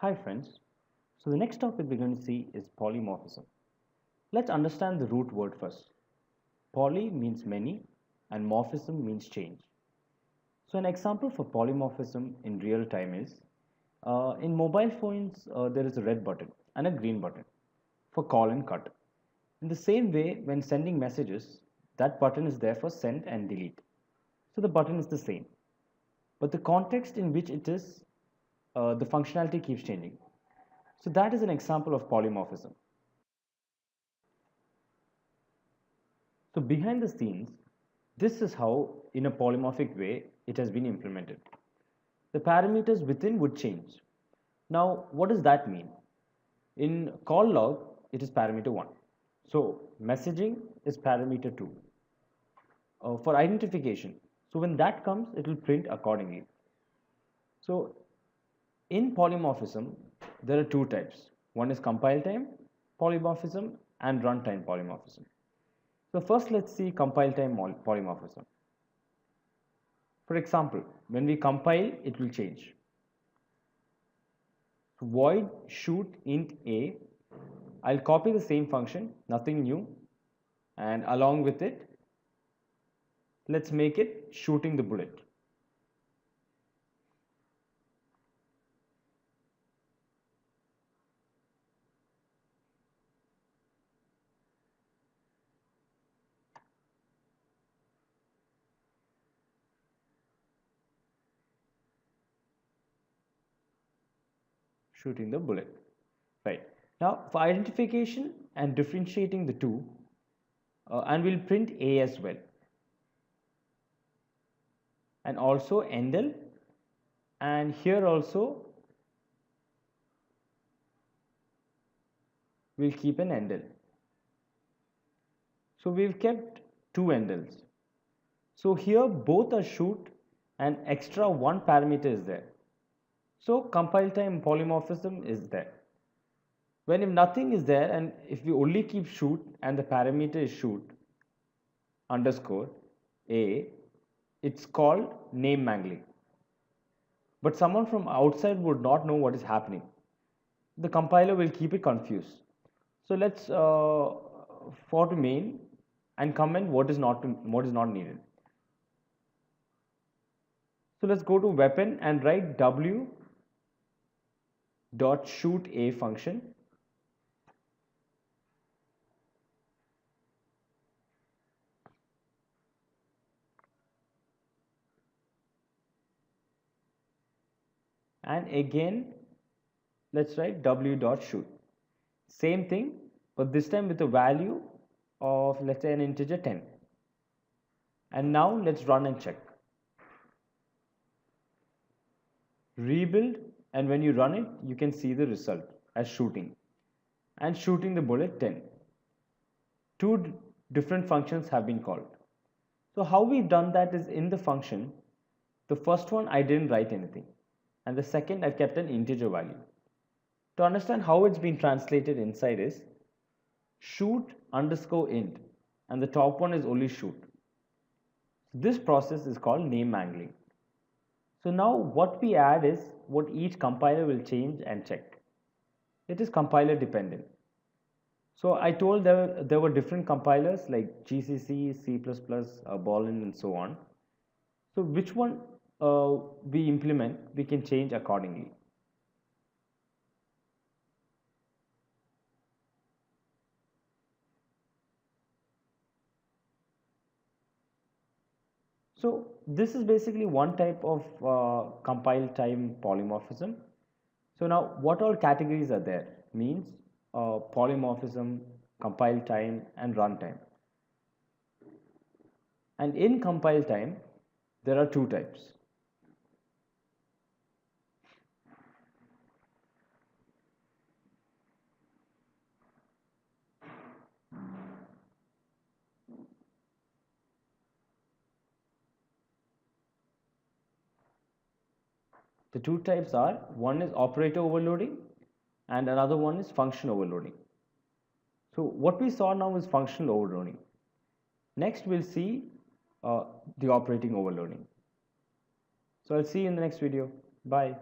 Hi friends. So the next topic we're going to see is polymorphism. Let's understand the root word first. Poly means many and morphism means change. So an example for polymorphism in real time is in mobile phones there is a red button and a green button for call and cut. In the same way, when sending messages, that button is there for send and delete. So the button is the same. But the context in which it is, the functionality keeps changing. So that is an example of polymorphism. So behind the scenes, this is how, in a polymorphic way, it has been implemented. The parameters within would change. Now, what does that mean? In call log, it is parameter 1. So messaging is parameter 2. For identification, so when that comes, it will print accordingly. So in polymorphism, there are two types. One is compile time polymorphism and runtime polymorphism. So first let's see compile time polymorphism. For example, when we compile, it will change. Void shoot int a. I'll copy the same function, nothing new, and along with it, let's make it shooting the bullet. Shooting the bullet. Right. Now, for identification and differentiating the two, and we'll print A as well. And also endl, and here also we'll keep an endl. So we've kept two endls. So here both are shoot and extra one parameter is there. So compile time polymorphism is there. When if nothing is there and if we only keep shoot and the parameter is shoot underscore a, it's called name mangling. But someone from outside would not know what is happening. The compiler will keep it confused. So let's for to main and comment what is not needed. So let's go to weapon and write w dot shoot a function. And again, let's write w dot shoot. Same thing, but this time with a value of, let's say, an integer 10. And now let's run and check. Rebuild, and when you run it, you can see the result as shooting. And shooting the bullet 10. Two different functions have been called. So how we've done that is in the function, the first one I didn't write anything. And the second I've kept an integer value. To understand how it's been translated inside is shoot underscore int, and the top one is only shoot. This process is called name mangling. So now what we add is what each compiler will change and check. It is compiler dependent. So I told there were different compilers like GCC, C++, Boolean and so on. So which one we implement, we can change accordingly. So this is basically one type of compile time polymorphism. So now what all categories are there? Means polymorphism, compile time and runtime. And in compile time, there are two types. The two types are, one is operator overloading and another one is function overloading. So what we saw now is functional overloading. Next we'll see the operating overloading. So I'll see you in the next video. Bye.